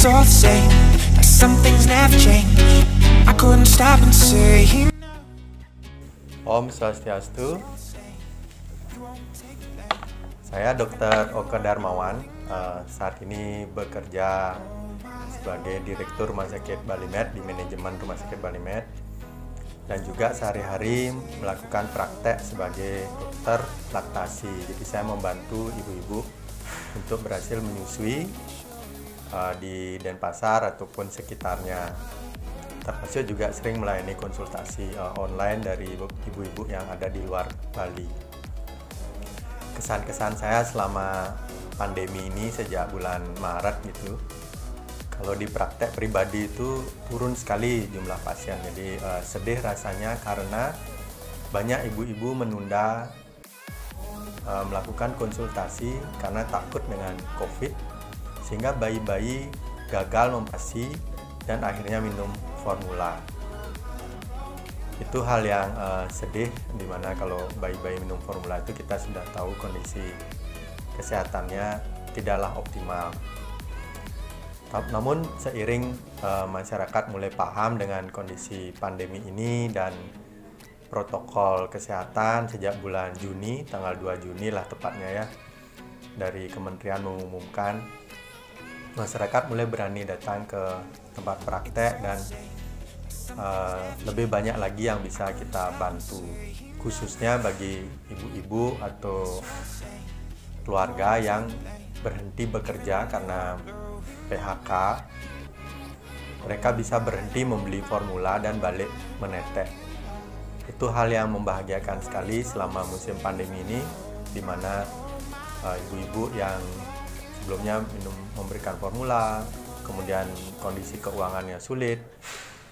it's all the same, like some things never change. I couldn't stop and say Om Swastiastu. Saya Dr. Oke Darmawan, saat ini bekerja sebagai Direktur Rumah Sakit Balimed di manajemen Rumah Sakit Balimed, dan juga sehari-hari melakukan praktek sebagai dokter laktasi. Jadi saya membantu ibu-ibu untuk berhasil menyusui di Denpasar ataupun sekitarnya. Termasuk juga sering melayani konsultasi online dari ibu-ibu yang ada di luar Bali. Kesan-kesan saya selama pandemi ini sejak bulan Maret gitu, kalau di praktek pribadi itu turun sekali jumlah pasien. Jadi sedih rasanya karena banyak ibu-ibu menunda melakukan konsultasi karena takut dengan COVID, sehingga bayi-bayi gagal memasi dan akhirnya minum formula. Itu hal yang sedih, dimana kalau bayi-bayi minum formula itu kita sudah tahu kondisi kesehatannya tidaklah optimal. Namun seiring masyarakat mulai paham dengan kondisi pandemi ini dan protokol kesehatan sejak bulan Juni, tanggal 2 Juni lah tepatnya ya, dari kementerian mengumumkan, masyarakat mulai berani datang ke tempat praktek dan lebih banyak lagi yang bisa kita bantu, khususnya bagi ibu-ibu atau keluarga yang berhenti bekerja karena PHK. Mereka bisa berhenti membeli formula dan balik menetek. Itu hal yang membahagiakan sekali selama musim pandemi ini, di mana ibu-ibu yang sebelumnya memberikan formula, kemudian kondisi keuangannya sulit,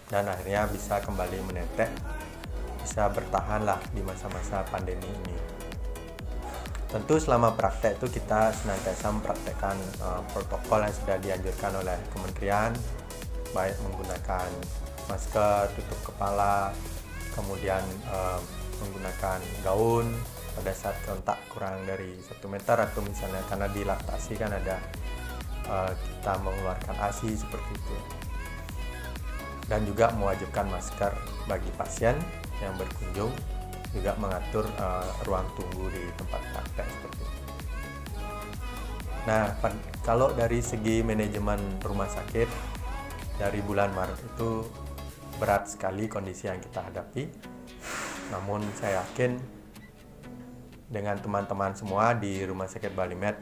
dan akhirnya bisa kembali menetek, bisa bertahanlah di masa-masa pandemi ini. Tentu selama praktek itu kita senantiasa mempraktekkan protokol yang sudah dianjurkan oleh kementerian, baik menggunakan masker, tutup kepala, kemudian menggunakan gaun pada saat kontak kurang dari 1 meter, atau misalnya karena di laktasi kan ada kita mengeluarkan ASI seperti itu. Dan juga mewajibkan masker bagi pasien yang berkunjung, juga mengatur ruang tunggu di tempat praktek seperti itu. Nah, kalau dari segi manajemen rumah sakit, dari bulan Maret itu berat sekali kondisi yang kita hadapi. Namun saya yakin dengan teman-teman semua di Rumah Sakit Balimed,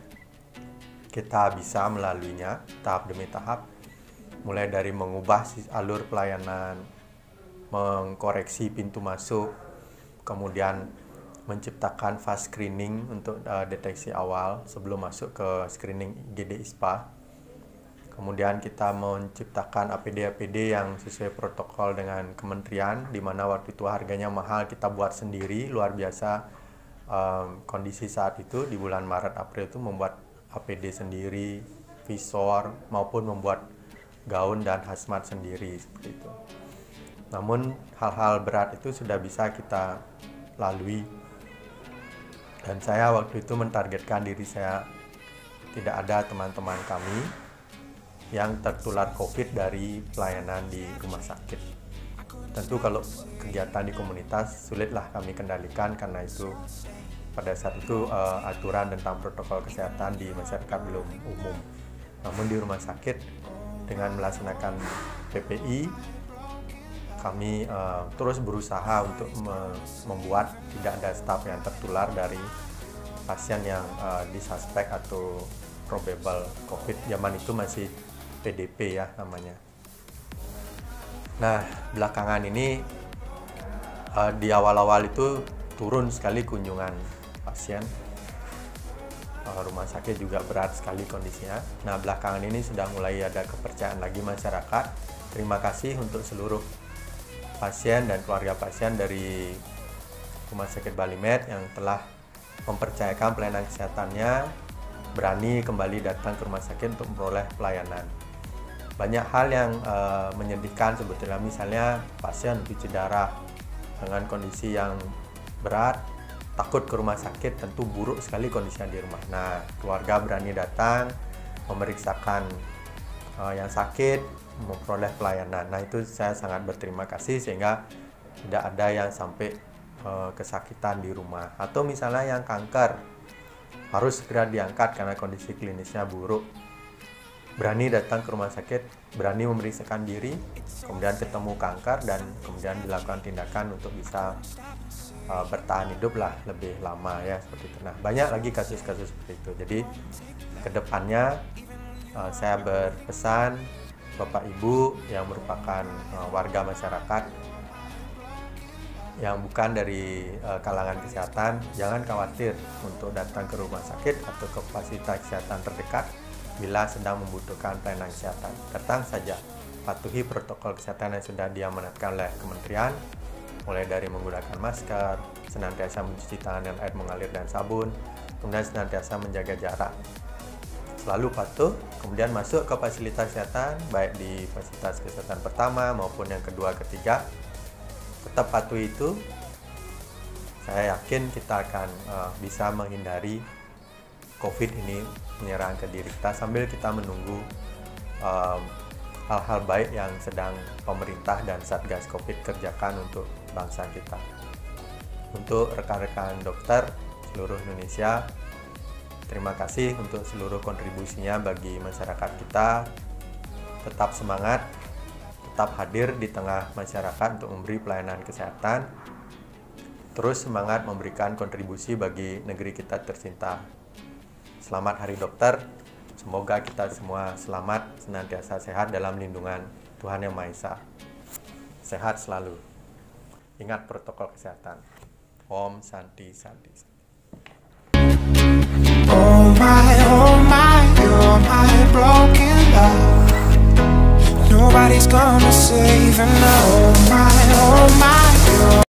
kita bisa melaluinya tahap demi tahap, mulai dari mengubah alur pelayanan, mengkoreksi pintu masuk, kemudian menciptakan fast screening untuk deteksi awal sebelum masuk ke screening IGD ISPA. Kemudian kita menciptakan APD-APD yang sesuai protokol dengan kementerian, di mana waktu itu harganya mahal, kita buat sendiri, luar biasa. Kondisi saat itu di bulan Maret-April itu membuat APD sendiri, visor, maupun membuat gaun dan hazmat sendiri seperti itu. Namun hal-hal berat itu sudah bisa kita lalui, dan saya waktu itu mentargetkan diri saya tidak ada teman-teman kami yang tertular COVID dari pelayanan di rumah sakit. Tentu kalau kegiatan di komunitas sulitlah kami kendalikan, karena itu pada saat itu aturan tentang protokol kesehatan di masyarakat belum umum. Namun di rumah sakit dengan melaksanakan PPI, kami terus berusaha untuk membuat tidak ada staf yang tertular dari pasien yang disuspek atau probable COVID. Zaman itu masih PDP ya namanya. Nah, belakangan ini di awal-awal itu turun sekali kunjungan pasien. Rumah sakit juga berat sekali kondisinya. Nah, belakangan ini sudah mulai ada kepercayaan lagi masyarakat. Terima kasih untuk seluruh pasien dan keluarga pasien dari Rumah Sakit Balimed yang telah mempercayakan pelayanan kesehatannya, berani kembali datang ke rumah sakit untuk memperoleh pelayanan. Banyak hal yang menyedihkan sebetulnya, misalnya pasien cuci darah dengan kondisi yang berat, takut ke rumah sakit, tentu buruk sekali kondisinya di rumah. Nah, keluarga berani datang, memeriksakan yang sakit memperoleh pelayanan. Nah, itu saya sangat berterima kasih sehingga tidak ada yang sampai kesakitan di rumah. Atau misalnya yang kanker harus segera diangkat karena kondisi klinisnya buruk. Berani datang ke rumah sakit, berani memeriksakan diri, kemudian ketemu kanker dan kemudian dilakukan tindakan untuk bisa bertahan hidup lah lebih lama ya, seperti itu. Nah, banyak lagi kasus-kasus seperti itu. Jadi kedepannya saya berpesan Bapak Ibu yang merupakan warga masyarakat yang bukan dari kalangan kesehatan, jangan khawatir untuk datang ke rumah sakit atau ke fasilitas kesehatan terdekat bila sedang membutuhkan pelayanan kesehatan. Datang saja, patuhi protokol kesehatan yang sudah diamanatkan oleh kementerian, mulai dari menggunakan masker, senantiasa mencuci tangan dengan air mengalir dan sabun, kemudian senantiasa menjaga jarak. Selalu patuh, kemudian masuk ke fasilitas kesehatan, baik di fasilitas kesehatan pertama maupun yang kedua, ketiga. Tetap patuhi itu, saya yakin kita akan bisa menghindari COVID ini menyerang ke diri kita sambil kita menunggu hal-hal baik yang sedang pemerintah dan Satgas COVID kerjakan untuk bangsa kita. Untuk rekan-rekan dokter seluruh Indonesia, terima kasih untuk seluruh kontribusinya bagi masyarakat kita. Tetap semangat, tetap hadir di tengah masyarakat untuk memberi pelayanan kesehatan. Terus semangat memberikan kontribusi bagi negeri kita tercinta. Selamat Hari Dokter. Semoga kita semua selamat, senantiasa sehat dalam lindungan Tuhan Yang Maha Esa. Sehat selalu. Ingat protokol kesehatan. Om Santi Santi. Oh my, you're my broken love. Nobody's gonna save, and oh my, you're